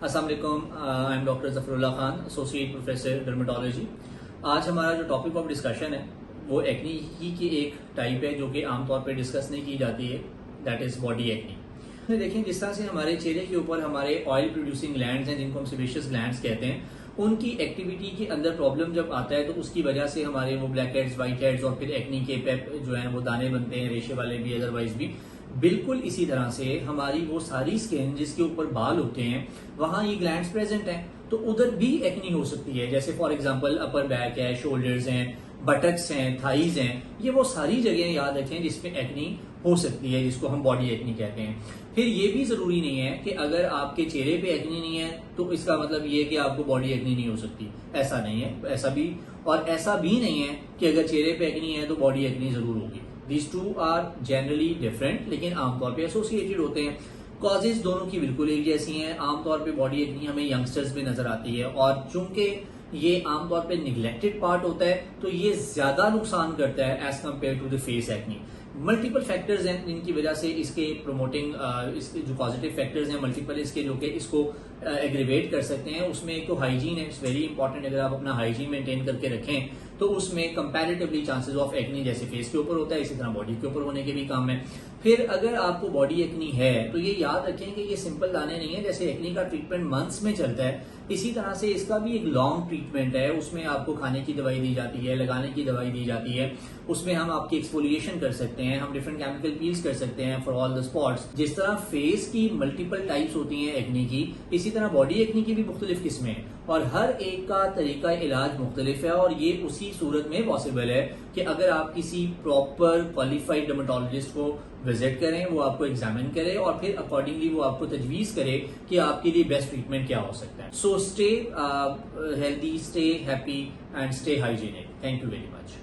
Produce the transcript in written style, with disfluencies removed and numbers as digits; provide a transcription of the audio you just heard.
अस्सलाम वालेकुम, I am doctor Zafrullah Khan, associate professor dermatology. आज हमारा जो टॉपिक ऑफ डिस्कशन है वो एक्नी की एक टाइप है जो कि आमतौर पे डिस्कस नहीं की जाती है, दैट इज बॉडी एक्नी। देखें, जिस तरह से हमारे चेहरे के ऊपर हमारे ऑयल प्रोड्यूसिंग ग्लैंड्स हैं जिनको हम सेबेशियस ग्लैंड्स कहते हैं, उनकी एक्टिविटी के अंदर प्रॉब्लम जब आता है तो उसकी वजह से हमारे वो ब्लैक हेड्स, व्हाइट हेड्स और फिर एक्नी के पेप जो है वो दाने बनते हैं, रेशे वाले भी, अदरवाइज भी। बिल्कुल इसी तरह से हमारी वो सारी स्किन जिसके ऊपर बाल होते हैं वहां ये ग्लैंड्स प्रेजेंट हैं तो उधर भी एक्नी हो सकती है। जैसे फॉर एग्जांपल अपर बैक है, शोल्डर्स हैं, बटक्स हैं, थाइज हैं, ये वो सारी जगह याद रखें जिसमें एक्नी हो सकती है, जिसको हम बॉडी एक्नी कहते हैं। फिर ये भी जरूरी नहीं है कि अगर आपके चेहरे पे एक्नी नहीं है तो इसका मतलब ये है कि आपको बॉडी एक्नी नहीं हो सकती, ऐसा नहीं है। ऐसा भी नहीं है कि अगर चेहरे पे एक्नी है तो बॉडी एक्नी जरूर होगी। These two are generally different, लेकिन आमतौर पे एसोसिएटेड होते हैं। कॉजेज दोनों की बिल्कुल एक जैसी हैं। आमतौर पे बॉडी एक्नी हमें यंगस्टर्स में नजर आती है और चूंकि ये आमतौर पे निगलेक्टेड पार्ट होता है तो ये ज्यादा नुकसान करता है as compare to the face acne. Multiple factors हैं जिनकी वजह से इसके प्रोमोटिंग इसके जो पॉजिटिव फैक्टर्स हैं मल्टीपल इसके जो कि इसको एग्रीवेट कर सकते हैं। उसमें एक तो हाइजीन है, इट्स वेरी इंपॉर्टेंट। अगर आप अपना हाइजीन मेंटेन करके रखें तो उसमें कंपैरेटिवली चांसेस ऑफ एक्नी जैसे फेस के ऊपर होता है इसी तरह बॉडी के ऊपर होने के भी काम है। फिर अगर आपको बॉडी एक्नी है तो ये याद रखें कि ये सिंपल दाने नहीं है। जैसे एक्नी का ट्रीटमेंट मंथ्स में चलता है, इसी तरह से इसका भी एक लॉन्ग ट्रीटमेंट है। उसमें आपको खाने की दवाई दी जाती है, लगाने की दवाई दी जाती है, उसमें हम आपकी एक्सफोलिएशन कर सकते हैं, हम डिफरेंट केमिकल पील्स कर सकते हैं फॉर ऑल द स्पॉट्स। जिस तरह फेस की मल्टीपल टाइप्स होती हैं एक्नी की, इसी तरह बॉडी एक्नी की भी मुख्तलिफ किस्में हैं और हर एक का तरीका इलाज मुख्तलिफ है। और ये उसी सूरत में पॉसिबल है कि अगर आप किसी प्रॉपर क्वालिफाइड डर्मेटोलॉजिस्ट को विजिट करें, वो आपको एग्जामिन करे और फिर अकॉर्डिंगली वो आपको तजवीज करे कि आपके लिए बेस्ट ट्रीटमेंट क्या हो सकता है। So stay healthy, stay happy and stay hygienic. Thank you very much.